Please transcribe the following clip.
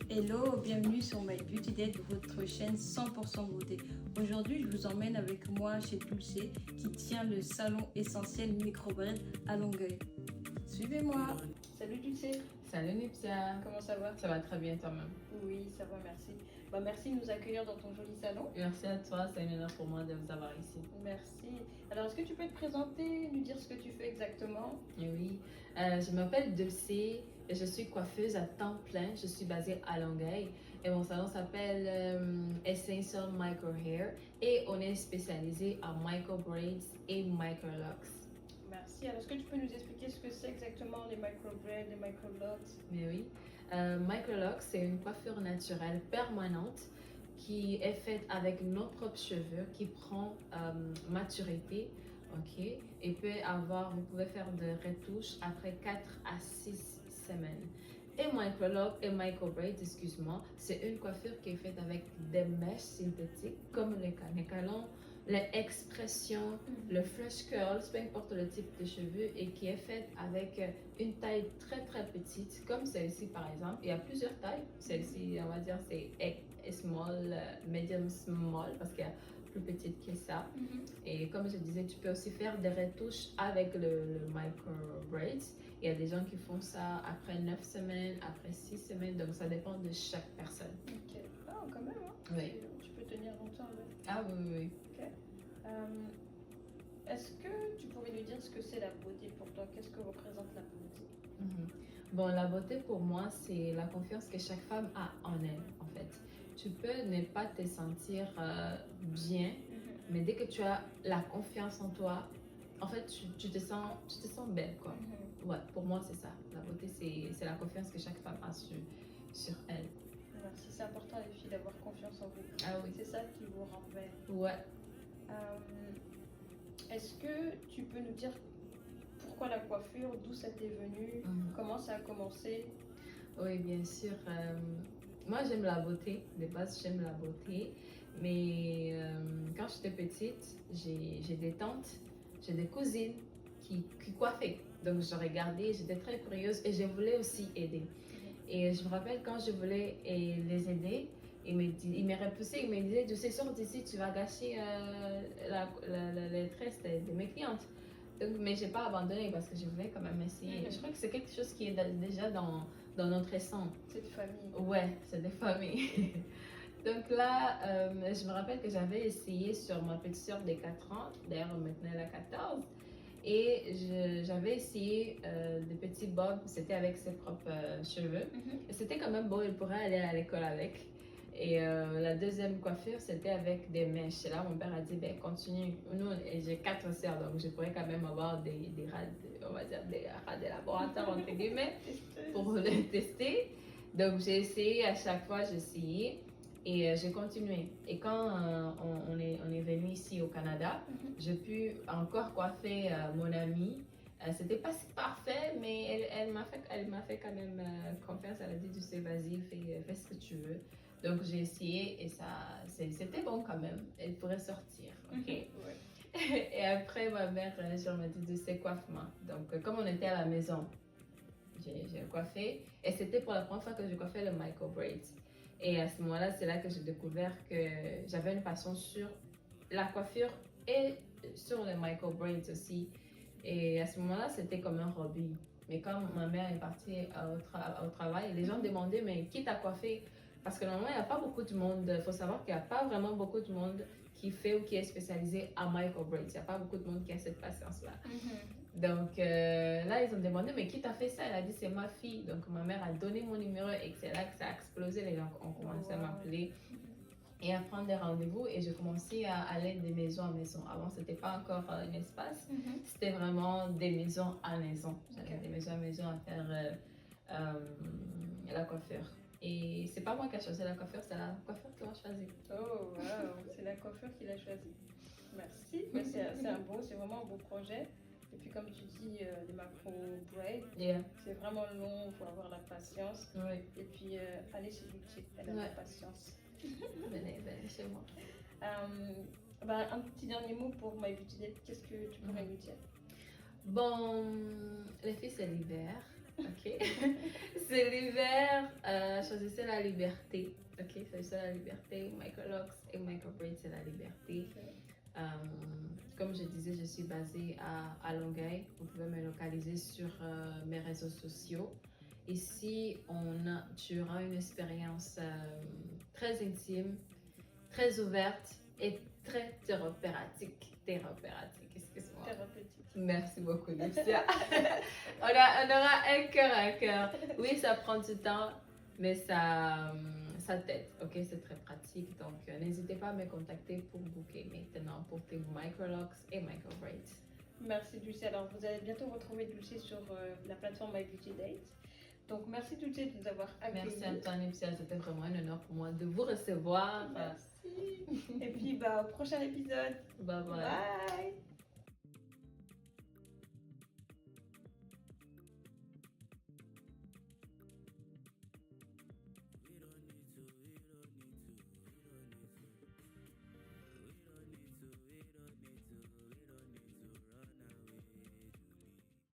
Hello, bienvenue sur My Beauty Date, votre chaîne 100% beauté. Aujourd'hui, je vous emmène avec moi chez Dulce qui tient le salon essentiel Microbrand à Longueuil. Suivez-moi. Salut Dulce. Salut Nipsia. Comment ça va? Ça va très bien toi-même. Oui, ça va, merci. Merci de nous accueillir dans ton joli salon. Merci à toi, c'est un honneur pour moi de vous avoir ici. Merci. Alors, est-ce que tu peux te présenter, nous dire ce que tu fais exactement? Et oui, je m'appelle Dulce et je suis coiffeuse à temps plein. Je suis basée à Longueuil et mon salon s'appelle Essential Micro Hair et on est spécialisé en micro braids et micro locks. Merci. Alors, est-ce que tu peux nous expliquer ce que c'est exactement les micro-braids, les micro-locks? Mais oui, micro-locks, c'est une coiffure naturelle permanente qui est faite avec nos propres cheveux, qui prend maturité, ok, et vous pouvez faire des retouches après 4 à 6 semaines. Et micro-lock et micro-braid, excuse-moi, c'est une coiffure qui est faite avec des mèches synthétiques comme les canecalons, les expressions, le fresh curls, peu importe le type de cheveux, et qui est faite avec une taille très très petite, comme celle-ci par exemple. Il y a plusieurs tailles. Celle-ci, on va dire, c'est small, medium small, parce qu'il y a plus petite que ça. Et comme je disais, tu peux aussi faire des retouches avec le micro braids. Il y a des gens qui font ça après 9 semaines, après 6 semaines, donc ça dépend de chaque personne. Ok. Ah, quand même, hein? Oui. Tu peux tenir longtemps, là. Ah oui, oui, oui. Ok. Est-ce que tu pourrais nous dire ce que c'est la beauté pour toi? Qu'est-ce que représente la beauté? Bon, la beauté pour moi, c'est la confiance que chaque femme a en elle, en fait. Tu peux ne pas te sentir bien, mais dès que tu as la confiance en toi, en fait, tu te sens belle, quoi. Ouais, pour moi, c'est ça. La beauté, c'est la confiance que chaque femme a sur elle. Merci, c'est important les filles d'avoir confiance en vous. Ah oui. C'est ça qui vous rend belle. Ouais. Est-ce que tu peux nous dire pourquoi la coiffure, d'où ça t'est venu, comment ça a commencé? Oui, bien sûr. Moi, j'aime la beauté. De base, j'aime la beauté. Mais quand j'étais petite, j'ai des tantes, j'ai des cousines qui coiffaient. Donc, je regardais, j'étais très curieuse et je voulais aussi aider. Et je me rappelle quand je voulais les aider, il me repoussait, il me disait, tu sais, sors d'ici, tu vas gâcher les tresses de mes clientes. Donc, mais je n'ai pas abandonné parce que je voulais quand même essayer. Je crois que c'est quelque chose qui est déjà dans notre sang. C'est de famille. Ouais, c'est des familles. Donc là, je me rappelle que j'avais essayé sur ma petite soeur de 4 ans, d'ailleurs maintenant elle a 14, et j'avais essayé des petits bobs, c'était avec ses propres cheveux. Et c'était quand même beau, elle pourrait aller à l'école avec. Et la deuxième coiffure, c'était avec des mèches. Et là, mon père a dit, ben, continue. Nous, j'ai 4 sœurs, donc je pourrais quand même avoir des rats, on va dire des rats de laboratoire, entre guillemets, pour les tester. Donc, j'ai essayé, à chaque fois, j'ai essayé. Et j'ai continué. Et quand on est venu ici au Canada, j'ai pu encore coiffer mon amie. C'était pas si parfait, mais elle m'a fait quand même confiance. Elle a dit, tu sais, vas-y, fais ce que tu veux. Donc j'ai essayé et c'était bon quand même. Elle pourrait sortir, ok? Et après, ma mère, je m'a dit, tu sais, coiffe-moi. Donc comme on était à la maison, j'ai coiffé. Et c'était pour la première fois que je coiffais le micro braids. Et à ce moment-là, c'est là que j'ai découvert que j'avais une passion sur la coiffure et sur les micro braids aussi. Et à ce moment-là, c'était comme un hobby. Mais quand ma mère est partie au travail, les gens demandaient, mais qui t'a coiffé? Parce que normalement, il n'y a pas beaucoup de monde. Il faut savoir qu'il n'y a pas vraiment beaucoup de monde qui fait ou qui est spécialisé à micro braids. Il n'y a pas beaucoup de monde qui a cette patience-là. Donc là, ils ont demandé, mais qui t'a fait ça? Elle a dit, c'est ma fille. Donc ma mère a donné mon numéro et c'est là que ça a explosé. Les gens ont commencé à m'appeler et à prendre des rendez-vous. Et j'ai commencé à aller de maison en maison. Avant, ce n'était pas encore un espace. C'était vraiment des maisons à maison. J'allais des maisons à maison à faire la coiffure. Et c'est pas moi qui a choisi la coiffure, c'est la coiffure qui l'a choisi. Oh, wow, c'est la coiffure qui l'a choisi. Merci. C'est vraiment un beau projet. Et puis comme tu dis, les macro braids, c'est vraiment long, il faut avoir la patience. Oui. Et puis allez chez Dulce, elle a la patience. Venez chez moi. Un petit dernier mot pour My Beauty Date, qu'est-ce que tu pourrais nous dire? Bon, les filles, c'est l'hiver. ok? C'est l'hiver, choisissez la liberté, ok? Choisissez la liberté. Microlocks et microbraids, c'est la liberté. Euh, Comme je disais, je suis basée à Longueuil. Vous pouvez me localiser sur mes réseaux sociaux. Ici, tu auras une expérience très intime, très ouverte et très thérapeutique. Thérapeutique, excuse-moi. Thérapeutique. Merci beaucoup, Lucia. On aura un cœur à cœur. Oui, ça prend du temps, mais ça t'aide, ok? C'est très pratique. Donc, n'hésitez pas à me contacter pour booker maintenant pour tes microlocks et microbraids. Merci Dulce. Alors vous allez bientôt retrouver Dulce sur la plateforme My Beauty Date. Donc merci Dulce de nous avoir accueillis. Merci à toi, Lucia. C'était vraiment un honneur pour moi de vous recevoir. Merci. Et puis au prochain épisode. Bye bye. Bye.